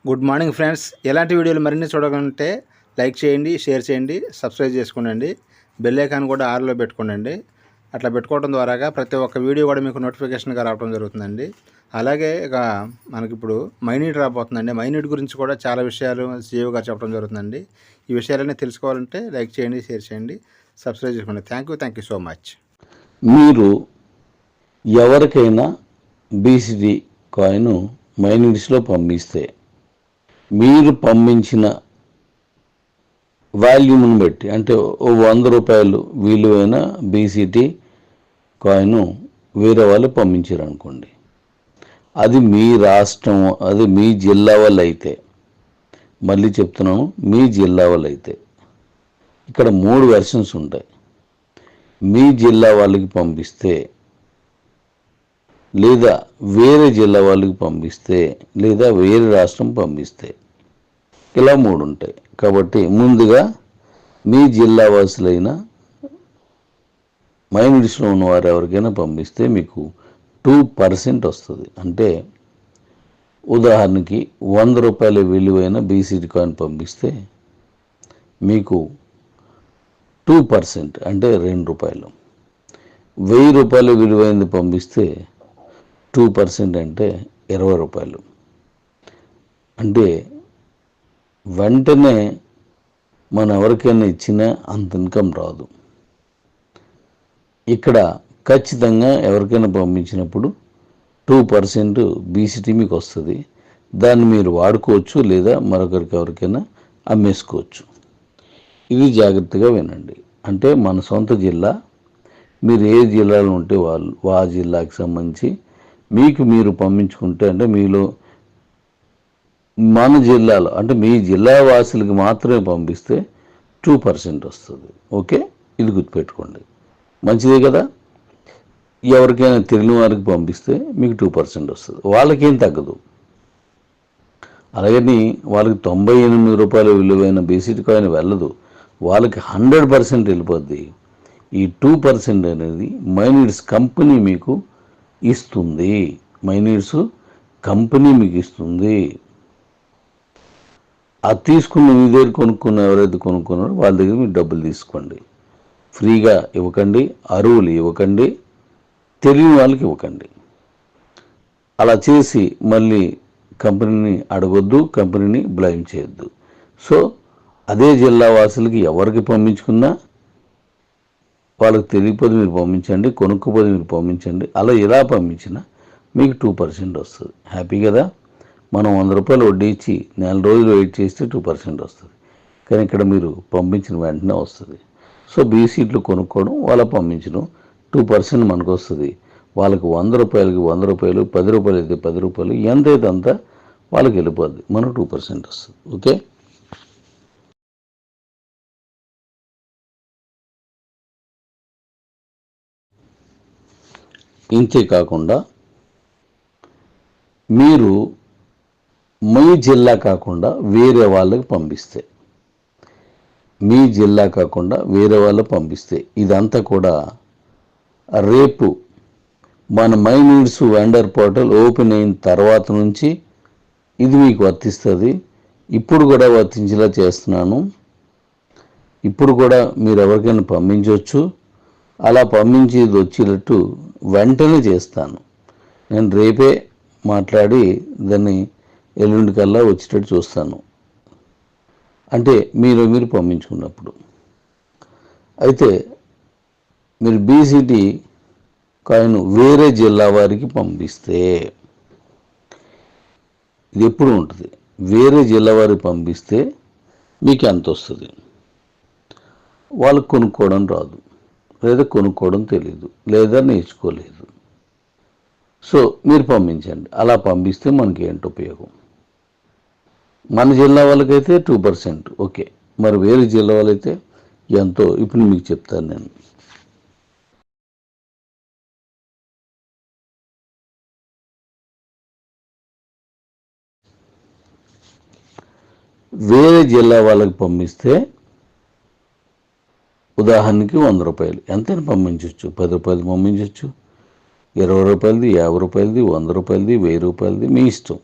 Good morning friends. ఎలాంటి వీడియోలు మరిన్ని చూడాలంటే లైక్ చేయండి, షేర్ చేయండి, సబ్స్క్రైబ్ చేసుకోండి. బెల్ ఐకాన్ కూడా ఆన్లో పెట్టుకోండి. అట్లా పెట్టుకోవడం ద్వారాగా ప్రతి ఒక్క వీడియో కూడా మీకు నోటిఫికేషన్గా రావడం జరుగుతుందండి. అలాగే ఇక మనకిప్పుడు మైనీట్ రాబోతుందండి. మైనీట్ గురించి కూడా చాలా విషయాలు సీఈఓ గారు చెప్పడం జరుగుతుందండి. ఈ విషయాలన్నీ తెలుసుకోవాలంటే లైక్ చేయండి, షేర్ చేయండి, సబ్స్క్రైబ్ చేసుకోండి. Thank you so much. మీరు ఎవరికైనా బీసీడీ కాయిన్ మైనీట్స్లో పంపిస్తే మీరు పంపించిన వాల్యూమ్ని బట్టి, అంటే 100 రూపాయలు విలువైన బీసీటీ కాయిన్ వేరే వాళ్ళు పంపించారు అనుకోండి, అది మీ రాష్ట్రం, అది మీ జిల్లా వాళ్ళు అయితే, మళ్ళీ చెప్తున్నాను, మీ జిల్లా వాళ్ళు అయితే ఇక్కడ 3 వెర్షన్స్ ఉంటాయి. మీ జిల్లా వాళ్ళకి పంపిస్తే, లేదా వేరే జిల్లా వాళ్ళకి పంపిస్తే, లేదా వేరే రాష్ట్రం పంపిస్తే, ఇలా 3 ఉంటాయి. కాబట్టి ముందుగా మీ జిల్లా వాసులైన మైనీట్స్లో ఉన్నవారు ఎవరికైనా పంపిస్తే మీకు 2% వస్తుంది. అంటే ఉదాహరణకి 100 రూపాయల విలువైన బీసీడీ కాయిన్ పంపిస్తే మీకు 2% అంటే 2 రూపాయలు. 1000 రూపాయల విలువైనది పంపిస్తే 2% అంటే 20 రూపాయలు. అంటే వెంటనే మనం ఎవరికైనా ఇచ్చినా అంత ఇన్కమ్ రాదు. ఇక్కడ ఖచ్చితంగా ఎవరికైనా పంపించినప్పుడు 2% బీసీటీ మీకు వస్తుంది. దాన్ని మీరు వాడుకోవచ్చు, లేదా మరొకరికి ఎవరికైనా అమ్మేసుకోవచ్చు. ఇది జాగ్రత్తగా వినండి. అంటే మన సొంత జిల్లా, మీరు ఏ జిల్లాలో ఉంటే వాళ్ళు ఆ జిల్లాకి సంబంధించి మీకు మీరు పంపించుకుంటే, అంటే మీలో మన జిల్లాలో, అంటే మీ జిల్లా వాసులకి మాత్రమే పంపిస్తే 2% వస్తుంది. ఓకే, ఇది గుర్తుపెట్టుకోండి. మంచిదే కదా. ఎవరికైనా తెలియని వారికి పంపిస్తే మీకు 2% వస్తుంది, వాళ్ళకేం తగ్గదు. అలాగని వాళ్ళకి 98 రూపాయల విలువైన బీసీడీ కాయిన్ వెళ్ళదు, వాళ్ళకి 100% వెళ్ళిపోద్ది. ఈ 2% అనేది మైనీట్స్ కంపెనీ మీకు ఇస్తుంది. మైనీట్స్ కంపెనీ మీకు ఇస్తుంది. అది తీసుకున్న మీ దగ్గర కొనుక్కున్న ఎవరైతే కొనుక్కున్నారో వాళ్ళ దగ్గర మీరు డబ్బులు తీసుకోండి. ఫ్రీగా ఇవ్వకండి, అరువులు ఇవ్వకండి, తెలియని వాళ్ళకి ఇవ్వకండి. అలా చేసి మళ్ళీ కంపెనీని అడగొద్దు, కంపెనీని బ్లేమ్ చేయొద్దు. సో అదే జిల్లా వాసులకి ఎవరికి పంపించుకున్నా వాళ్ళకి తెలియకపోతే మీరు పంపించండి, కొనుక్కోపోతే మీరు పంపించండి. అలా ఎలా పంపించినా మీకు 2% వస్తుంది. హ్యాపీ కదా. మనం 100 రూపాయలు వడ్డీ ఇచ్చి 4 రోజులు వెయిట్ చేస్తే 2% వస్తుంది, కానీ ఇక్కడ మీరు పంపించిన వెంటనే వస్తుంది. సో బీసీట్లు కొనుక్కోవడం, వాళ్ళ పంపించడం, 2% మనకు వస్తుంది. వాళ్ళకి 100 రూపాయలకి 100 రూపాయలు, 10 రూపాయలు అయితే 10 రూపాయలు, ఎంతైతే అంత వాళ్ళకి వెళ్ళిపోద్ది, మనకు 2% వస్తుంది. ఓకే. ఇంతే కాకుండా మీరు మీ జిల్లా కాకుండా వేరే వాళ్ళకి పంపిస్తే, మీ జిల్లా కాకుండా వేరే వాళ్ళకి పంపిస్తే, ఇదంతా కూడా రేపు మన మైనీట్స్ వెండర్ పోర్టల్ ఓపెన్ అయిన తర్వాత నుంచి ఇది మీకు వర్తిస్తుంది. ఇప్పుడు కూడా వర్తించేలా చేస్తున్నాను. ఇప్పుడు కూడా మీరు ఎవరికైనా పంపించవచ్చు. అలా పంపించేది వచ్చేటట్టు వెంటనే చేస్తాను. నేను రేపే మాట్లాడి దాన్ని ఎల్లుండి కల్లా వచ్చేటట్టు చూస్తాను, అంటే మీరు పంపించుకున్నప్పుడు. అయితే మీరు బీసీటీ కాయిన్ వేరే జిల్లా వారికి పంపిస్తే ఇది ఎప్పుడు ఉంటుంది. వేరే జిల్లా వారికి పంపిస్తే మీకు ఎంత వస్తుంది, వాళ్ళకు కొనుక్కోవడం రాదు, లేదా కొనుక్కోవడం తెలియదు, లేదా నేర్చుకోలేదు. సో మీరు పంపించండి. అలా పంపిస్తే మనకి ఏంటి ఉపయోగం. మన జిల్లా వాళ్ళకైతే 2%, ఓకే. మరి వేరే జిల్లా వాళ్ళైతే ఎంతో ఇప్పుడు మీకు చెప్తాను నేను. వేరే జిల్లా వాళ్ళకి పంపిస్తే ఉదాహరణకి 100 రూపాయలు ఎంతైనా పంపించవచ్చు. 10 రూపాయలు పంపించవచ్చు, 20 రూపాయలది, 50 రూపాయలది, 100 రూపాయలది, 1000 రూపాయలది, మీ ఇష్టం.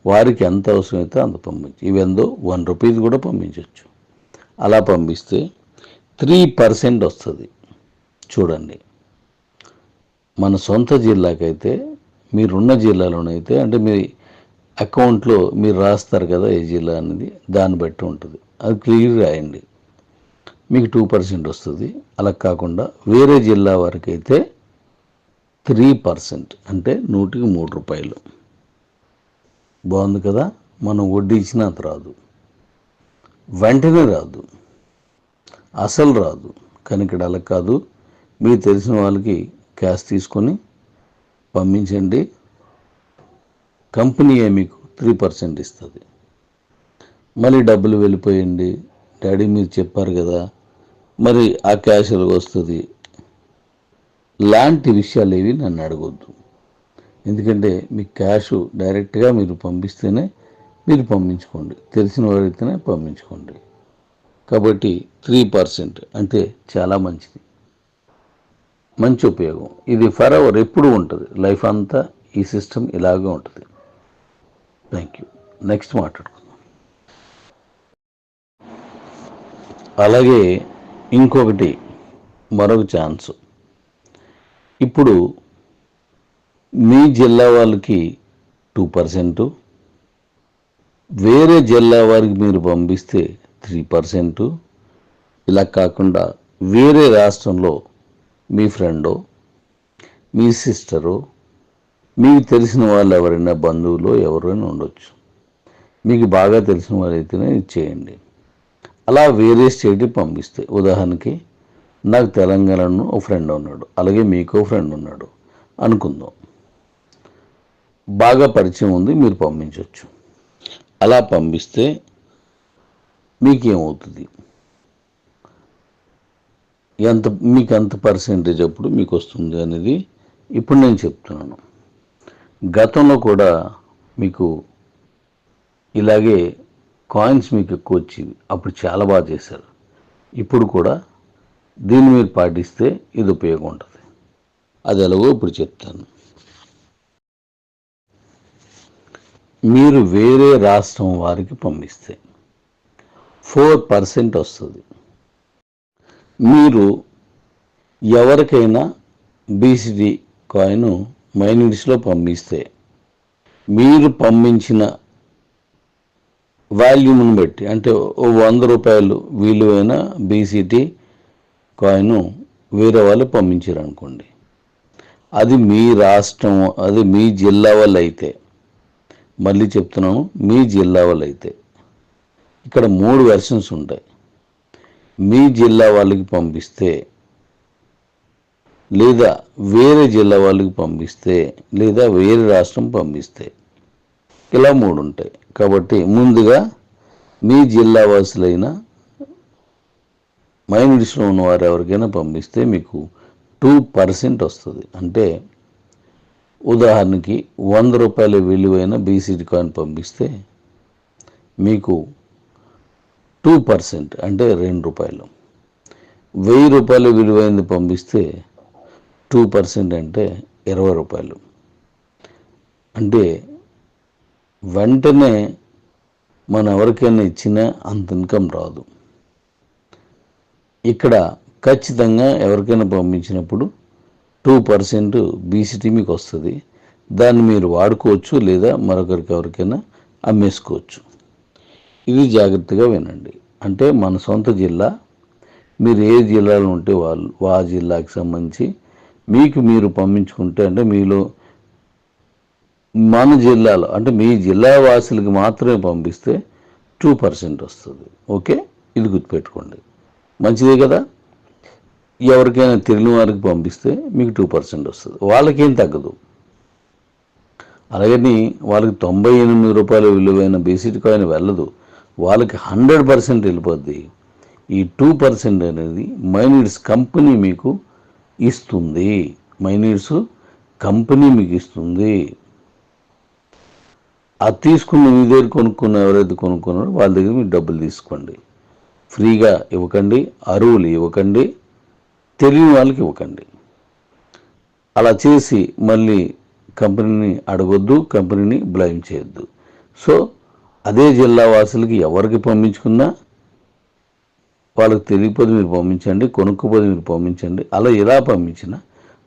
వారికి ఎంత అవసరమైతే అంత పంపించు. ఇవెందో ₹1 కూడా పంపించవచ్చు. అలా పంపిస్తే 3% వస్తుంది. చూడండి, మన సొంత జిల్లాకైతే, మీరున్న జిల్లాలోనైతే, అంటే మీ అకౌంట్లో మీరు రాస్తారు కదా ఏ జిల్లా అనేది, దాన్ని బట్టి ఉంటుంది. అది క్లియర్ రాయండి, మీకు 2% వస్తుంది. అలా కాకుండా వేరే జిల్లా వరకైతే 3%, అంటే ₹100. బాగుంది కదా. మనం వడ్డీ ఇచ్చినా అంత రాదు, వెంటనే రాదు, అసలు రాదు. కానీ ఇక్కడ అలా కాదు. మీకు తెలిసిన వాళ్ళకి క్యాష్ తీసుకొని పంపించండి, కంపెనీయే మీకు 3% ఇస్తుంది. మళ్ళీ డబ్బులు వెళ్ళిపోయండి, డాడీ మీరు చెప్పారు కదా, మరి ఆ క్యాష్ వస్తుంది లాంటి విషయాలు ఏవి నన్ను అడగొద్దు. ఎందుకంటే మీ క్యాష్ డైరెక్ట్గా మీరు పంపిస్తేనే మీరు పంపించుకోండి, తెలిసిన వారైతేనే పంపించుకోండి. కాబట్టి 3% అంటే చాలా మంచిది, మంచి ఉపయోగం. ఇది ఫర్ ఎవర్ ఎప్పుడు ఉంటుంది, లైఫ్ అంతా ఈ సిస్టమ్ ఇలాగే ఉంటుంది. Thank you. నెక్స్ట్ మాట్లాడుకుందాం. అలాగే ఇంకొకటి, మరొక ఛాన్స్. ఇప్పుడు మీ జిల్లా వాళ్ళకి 2%, వేరే జిల్లా వారికి మీరు పంపిస్తే 3%, ఇలా కాకుండా వేరే రాష్ట్రంలో మీ ఫ్రెండో, మీ సిస్టరో, మీకు తెలిసిన వాళ్ళు ఎవరైనా, బంధువులు ఎవరైనా ఉండొచ్చు, మీకు బాగా తెలిసిన వాళ్ళైతేనే ఇచ్చేయండి. అలా వేరే స్టేట్కి పంపిస్తే, ఉదాహరణకి నాకు తెలంగాణలో ఒక ఫ్రెండ్ ఉన్నాడు, అలాగే మీకు ఫ్రెండ్ ఉన్నాడు అనుకుందాం, బాగా పరిచయం ఉంది, మీరు పంపించవచ్చు. అలా పంపిస్తే మీకేమవుతుంది, మీకు ఎంత పర్సెంటేజ్ అప్పుడు మీకు వస్తుంది అనేది ఇప్పుడు నేను చెప్తున్నాను. గతంలో కూడా మీకు ఇలాగే కాయిన్స్ మీకు ఎక్కువ వచ్చేవి, అప్పుడు చాలా బాగా చేశారు. ఇప్పుడు కూడా దీన్ని మీరు పాటిస్తే ఇది ఉపయోగం ఉంటుంది. అది ఎలాగో ఇప్పుడు చెప్తాను. మీరు వేరే రాష్ట్రం వారికి పంపిస్తే 4% వస్తుంది. మీరు ఎవరికైనా బీసీడీ కాయిన్ మైనిట్స్లో పంపిస్తే, మీరు పంపించిన వాల్యూమ్ని బట్టి, అంటే ₹100 విలువైన బీసీటీ కాయిన్ వేరే వాళ్ళు పంపించారు అనుకోండి, అది మీ రాష్ట్రం, అది మీ జిల్లా వాళ్ళు అయితే, మళ్ళీ చెప్తున్నాను, మీ జిల్లా వాళ్ళు అయితే, ఇక్కడ 3 వెర్షన్స్ ఉంటాయి. మీ జిల్లా వాళ్ళకి పంపిస్తే, లేదా వేరే జిల్లా వాళ్ళకి పంపిస్తే, లేదా వేరే రాష్ట్రం పంపిస్తే, ఇలా 3 ఉంటాయి. కాబట్టి ముందుగా మీ జిల్లా వాసులైన మైనారిటీస్లో ఉన్నవారు ఎవరికైనా పంపిస్తే మీకు 2% వస్తుంది. అంటే ఉదాహరణకి ₹100 విలువైన బీసీడీ కాయిన్ పంపిస్తే మీకు 2% అంటే ₹2. ₹1000 విలువైనది పంపిస్తే 2% అంటే ₹20. అంటే వెంటనే మనం ఎవరికైనా ఇచ్చినా అంత ఇన్కమ్ రాదు. ఇక్కడ ఖచ్చితంగా ఎవరికైనా పంపించినప్పుడు 2% బీసీటీ మీకు వస్తుంది. దాన్ని మీరు వాడుకోవచ్చు, లేదా మరొకరికి ఎవరికైనా అమ్మేసుకోవచ్చు. ఇది జాగ్రత్తగా వినండి. అంటే మన సొంత జిల్లా, మీరు ఏ జిల్లాలో ఉంటే వాళ్ళు ఆ జిల్లాకి సంబంధించి మీకు మీరు పంపించుకుంటే, అంటే మీలో మన జిల్లాలో, అంటే మీ జిల్లా వాసులకి మాత్రమే పంపిస్తే 2% వస్తుంది. ఓకే, ఇది గుర్తుపెట్టుకోండి. మంచిదే కదా. ఎవరికైనా తెలియని వారికి పంపిస్తే మీకు 2% వస్తుంది, వాళ్ళకేం తగ్గదు. అలాగని వాళ్ళకి ₹98 విలువైన బీసీటీ కాయిన్ వెళ్ళదు, వాళ్ళకి 100% వెళ్ళిపోద్ది. ఈ 2% అనేది మైనిట్స్ కంపెనీ మీకు ఇస్తుంది. మైనిట్స్ కంపెనీ మీకు ఇస్తుంది. అది తీసుకున్న మీ దగ్గర కొనుక్కున్న, ఎవరైతే కొనుక్కున్నారో వాళ్ళ దగ్గర మీరు డబ్బులు తీసుకోండి. ఫ్రీగా ఇవ్వకండి, అరువులు ఇవ్వకండి, తెలియని వాళ్ళకి ఇవ్వకండి. అలా చేసి మళ్ళీ కంపెనీని అడగొద్దు, కంపెనీని బ్లేమ్ చేయొద్దు. సో అదే జిల్లా వాసులకి ఎవరికి పంపించుకున్నా వాళ్ళకి తెలియకపోతే మీరు పంపించండి, కొనుక్కోపోతే మీరు పంపించండి. అలా ఎలా పంపించినా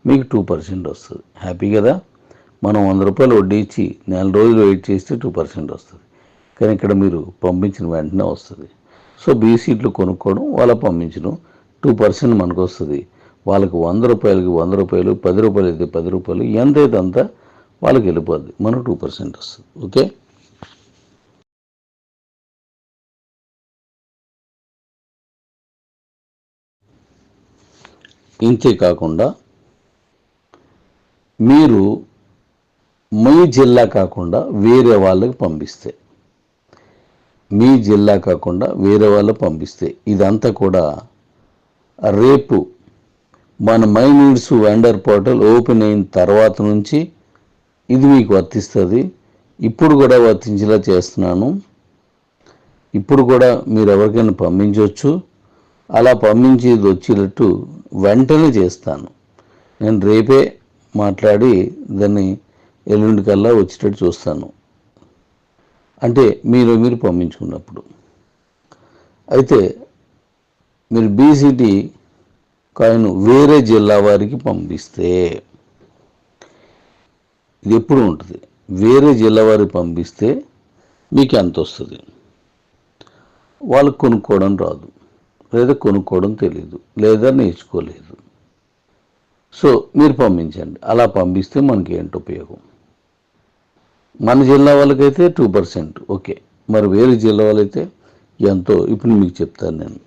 మీకు 2% వస్తుంది. హ్యాపీ కదా? మనం 100 రూపాయలు వడ్డీ ఇచ్చి నెల రోజులు వెయిట్ చేస్తే 2% వస్తుంది. కానీ ఇక్కడ మీరు పంపించిన వెంటనే వస్తుంది. సో బీసీట్లు కొనుక్కోవడం, వాళ్ళ పంపించడం, 2% మనకు వస్తుంది. వాళ్ళకి 100 రూపాయలకి 100 రూపాయలు, 10 రూపాయలు అయితే 10 రూపాయలు, ఎంతైతే అంత వాళ్ళకి వెళ్ళిపోద్ది. మనకు 2% వస్తుంది. ఓకే. ఇంతే కాకుండా మీరు మీ జిల్లా కాకుండా వేరే వాళ్ళకి పంపిస్తే, మీ జిల్లా కాకుండా వేరే వాళ్ళకి పంపిస్తే ఇదంతా కూడా రేపు మన my needs vendor portal open అయిన తర్వాత నుంచి ఇది మీకు వర్తిస్తుంది. ఇప్పుడు కూడా వర్తించేలా చేస్తున్నాను. ఇప్పుడు కూడా మీరు ఎవరికైనా పంపించవచ్చు. అలా పంపించేది వచ్చేటట్టు వెంటనే చేస్తాను. నేను రేపే మాట్లాడి దాన్ని ఎల్లుండి కల్లా వచ్చేటట్టు చూస్తాను. అంటే మీరు పంపించుకున్నప్పుడు అయితే మీరు బీసీటీ కాయిన్ వేరే జిల్లా వారికి పంపిస్తే ఇది ఎప్పుడు ఉంటుంది. వేరే జిల్లా వారికి పంపిస్తే మీకు ఎంత వస్తుంది? వాళ్ళకు కొనుక్కోవడం రాదు, లేదా కొనుక్కోవడం తెలియదు, లేదా నేర్చుకోలేదు. సో మీరు పంపించండి. అలా పంపిస్తే మనకి ఏంటి ఉపయోగం? మన జిల్లా వాళ్ళకైతే 2%, ఓకే. మరి వేరే జిల్లా వాళ్ళైతే ఎంతో ఇప్పుడు మీకు చెప్తాను నేను.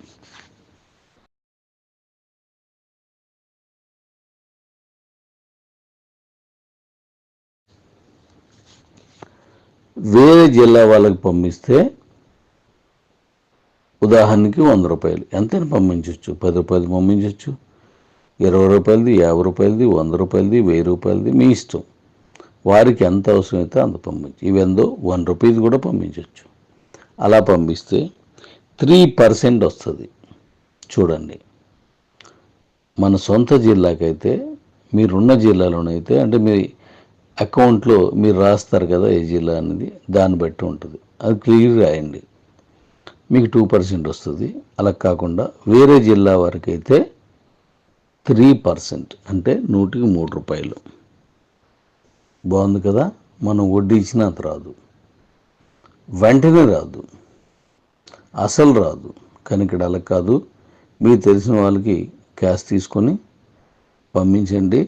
వేరే జిల్లా వాళ్ళకి పంపిస్తే ఉదాహరణకి 100 రూపాయలు ఎంతైనా పంపించవచ్చు. 10 రూపాయలు పంపించవచ్చు, 20 రూపాయలది, 50 రూపాయలది, 100 రూపాయలది, 1000 రూపాయలది, మీ ఇష్టం. వారికి ఎంత అవసరమైతే అంత పంపించు. ఇవెందో 1 రూపీస్ కూడా పంపించవచ్చు. అలా పంపిస్తే 3% వస్తుంది. చూడండి, మన సొంత జిల్లాకైతే, మీరున్న జిల్లాలోనైతే, అంటే మీ అకౌంట్లో మీరు రాస్తారు కదా ఏ జిల్లా అనేది, దాన్ని బట్టి ఉంటుంది. అది క్లియర్ రాయండి, మీకు 2% వస్తుంది. అలా కాకుండా వేరే జిల్లా వరకు అయితే 3%, అంటే 100కి 3 రూపాయలు. బాగుంది కదా? మనం వడ్డీ ఇచ్చినా అంత రాదు, వెంటనే రాదు, అసలు రాదు. కానీ ఇక్కడ అలా కాదు. మీకు తెలిసిన వాళ్ళకి క్యాష్ తీసుకొని పంపించండి.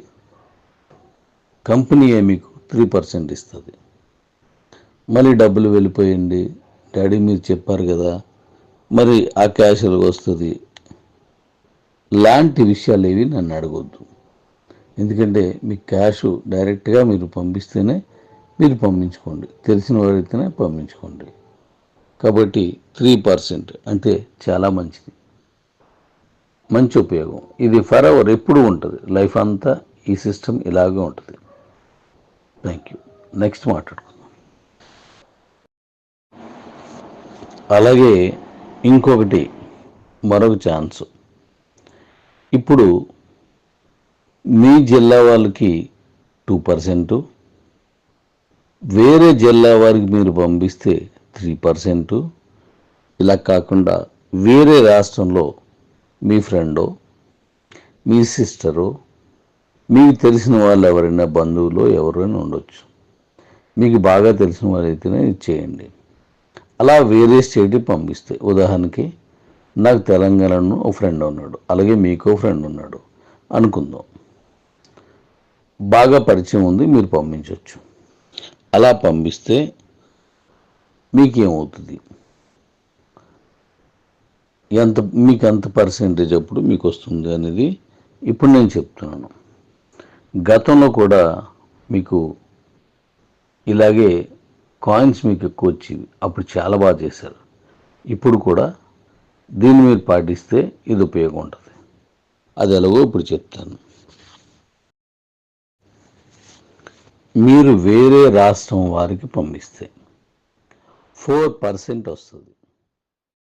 కంపెనీయే మీకు 3% ఇస్తుంది. మళ్ళీ డబ్బులు వెళ్ళిపోయండి, డాడీ మీరు చెప్పారు కదా, మరి ఆ క్యాష్ వస్తుంది లాంటి విషయాలు ఏవి నన్ను అడగొద్దు. ఎందుకంటే మీ క్యాష్ డైరెక్ట్గా మీరు పంపిస్తేనే మీరు పంపించుకోండి, తెలిసిన వారైతేనే పంపించుకోండి. కాబట్టి 3% అంటే చాలా మంచిది, మంచి ఉపయోగం. ఇది ఫర్ ఎవర్ ఎప్పుడు ఉంటుంది, లైఫ్ అంతా ఈ సిస్టమ్ ఇలాగే ఉంటుంది. Thank you. నెక్స్ట్ మాట్లాడుకుందాం. అలాగే ఇంకొకటి, మరొక ఛాన్స్. ఇప్పుడు మీ జిల్లా వాళ్ళకి 2%, వేరే జిల్లా వారికి మీరు పంపిస్తే 3%. ఇలా కాకుండా వేరే రాష్ట్రంలో మీ ఫ్రెండో, మీ సిస్టరో, మీకు తెలిసిన వాళ్ళు ఎవరైనా బంధువులు ఎవరైనా ఉండొచ్చు. మీకు బాగా తెలిసిన వాళ్ళైతేనే ఇచ్చేయండి. అలా వేరే స్టేట్కి పంపిస్తే, ఉదాహరణకి నాకు తెలంగాణలో ఒక ఫ్రెండ్ ఉన్నాడు, అలాగే మీకో ఫ్రెండ్ ఉన్నాడు అనుకుందాం. బాగా పరిచయం ఉంది, మీరు పంపించవచ్చు. అలా పంపిస్తే మీకేమవుతుంది, మీకు ఎంత పర్సెంటేజ్ అప్పుడు మీకు వస్తుంది అనేది ఇప్పుడు నేను చెప్తున్నాను. గతంలో కూడా మీకు ఇలాగే కాయిన్స్ మీకు ఎక్కువ వచ్చేవి, అప్పుడు చాలా బాగా చేశారు. ఇప్పుడు కూడా దీన్ని మీరు పాటిస్తే ఇది ఉపయోగం ఉంటుంది. అది ఎలాగో ఇప్పుడు చెప్తాను. మీరు వేరే రాష్ట్రం వారికి పంపిస్తే 4% వస్తుంది.